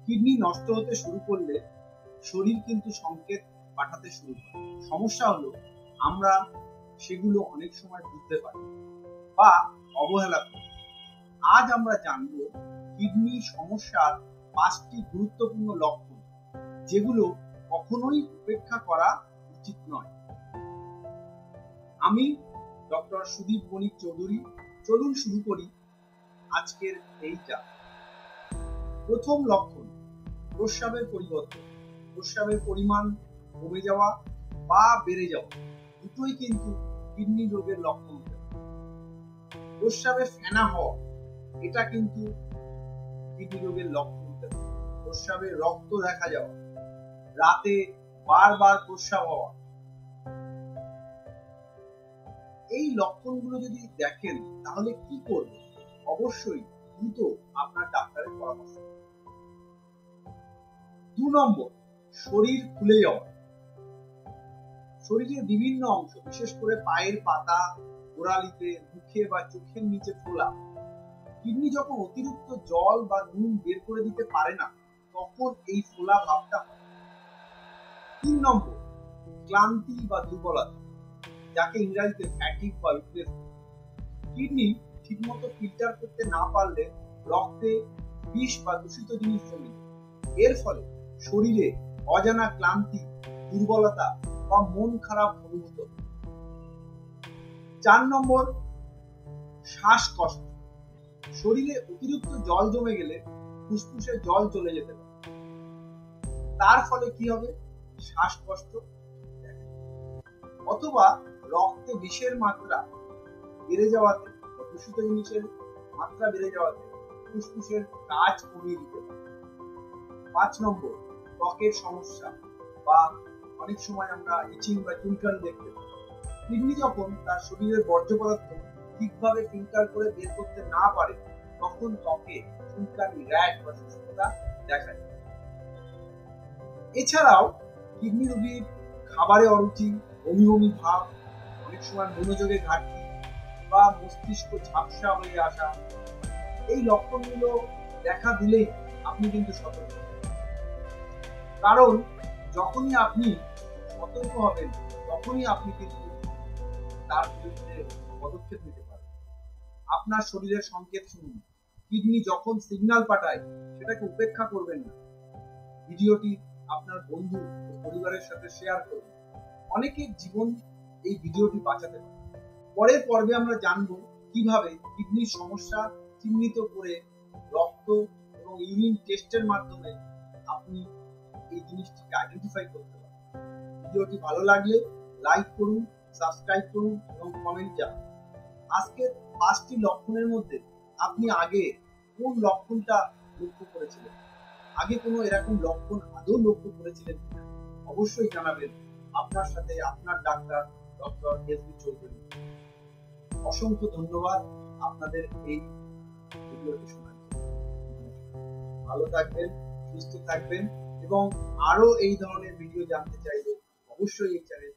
Kidney নষ্ট হতে শুরু করলে শরীর কিন্তু সংকেত পাঠাতে শুরু করে। সমস্যা হলো আমরা সেগুলো অনেক সময় বুঝতে পারি বা অবহেলা করি। আজ আমরা জানব কিডনি সমস্যার 5টি গুরুত্বপূর্ণ লক্ষণ, যেগুলো কখনোই উপেক্ষা করা উচিত নয়। আমি ডক্টর সুদীপ বণিক চৌধুরী। চলুন শুরু করি আজকের এইটা। প্রথম লক্ষণ, প্রস্রাবের পরিবর্তন। প্রস্রাবের পরিমাণ কমে যাওয়া বা বেড়ে যাওয়া দুটোই কিন্তু কিডনি রোগের লক্ষণ হতে পারে। প্রস্রাবে ফেনা হওয়া, এটা কিন্তু কিডনি রোগের লক্ষণ হতে পারে। প্রস্রাবে রক্ত দেখা যাওয়া, রাতে বারবার প্রস্রাব হওয়া, এই লক্ষণগুলো যদি দেখেন তাহলে কি করবেন? অবশ্যই দ্রুত আপনার ডাক্তারের পরামর্শ। 2 নম্বর, শরীর ফুলে যাওয়া। শরীরের বিভিন্ন অংশ, বিশেষ করে পায়ের পাতা, গোড়ালিতে, মুখে বা চোখের নিচে ফোলা। কিডনি যখন অতিরিক্ত জল বা নুন বের করে দিতে পারে না, তখন এই ফোলা ভাবটা হয়। 3 নম্বর, ক্লান্তি বা দুর্বলতা, যাকে ইংরেজিতে ফ্যাটিগ বা উইকনেস। কিডনি ঠিকমতো ফিল্টার করতে না পারলে রক্তে বিষ বা দূষিত জিনিস জমে যায়। এর ফলে শরীরে অজানা ক্লান্তি, দুর্বলতা বা মন খারাপ অনুভূত হয়। 4 নম্বর, শ্বাসকষ্ট। শরীরে অতিরিক্ত জল জমে গেলে ফুসফুসে জল চলে যেতে পারে। তার ফলে কি হবে? শ্বাসকষ্ট অথবা রক্তে বিষের মাত্রা বেড়ে যাওয়াতে, দূষিত জিনিসের মাত্রা বেড়ে যাওয়াতে ফুসফুসের কাজ কমিয়ে দিতে পারে। 5 নম্বর, ত্বকের সমস্যা বা অনেক সময় আমরা ইচিং বা চুলকানি দেখতে পাই। কিডনি যখন তার শরীরের বর্জ্য পদার্থ ঠিকভাবে ফিল্টার করে বের করতে না পারে, তখন ত্বকে চুলকানি, র্যাশ বা শুষ্কতা দেখা যায়। এছাড়াও কিডনি রোগীর খাবারে অরুচি, বমি বমি ভাব, অনেক সময় মনোযোগের ঘাটতি বা মস্তিষ্ক ঝাপসা হয়ে আসা, এই লক্ষণগুলো দেখা দিলেই আপনি কিন্তু সতর্ক। কারণ যখনই আপনি সতর্ক হবেন, তখনই আপনি কিন্তু তার বিরুদ্ধে পদক্ষেপ নিতে পারেন। আপনার শরীরের সংকেত শুনুন। কিডনি যখন সিগন্যাল পাঠায়, সেটাকে উপেক্ষা করবেন না। ভিডিওটি আপনার বন্ধু ও পরিবারের সাথে শেয়ার করুন। অনেকের জীবন এই ভিডিওটি বাঁচাতে পারে। পরের পর্বে আমরা জানবো কিভাবে কিডনির সমস্যা চিহ্নিত করে রক্ত এবং ইউরিন টেস্টের মাধ্যমে আপনি এই জিনিসটিকে আইডেন্টিফাই করতে পারেন। ভিডিওটি ভালো লাগলে লাইক করুন, সাবস্ক্রাইব করুন এবং কমেন্ট জানান। আজকের 5টি লক্ষণের মধ্যে আপনি আগে কোন লক্ষণটা লক্ষ্য করেছিলেন? আগে কোনো এরকম লক্ষণ আদৌ লক্ষ্য করেছিলেন কিনা? অবশ্যই জানাবেন। আপনার সাথে আপনার ডাক্তার ডক্টর এস.বি. চৌধুরী। অসংখ্য ধন্যবাদ আপনাদের এই ভিডিওটি শোনার জন্য। ভালো থাকবেন, সুস্থ থাকবেন এবং আরো এই ধরনের ভিডিও জানতে চাইলে অবশ্যই এই চ্যানেল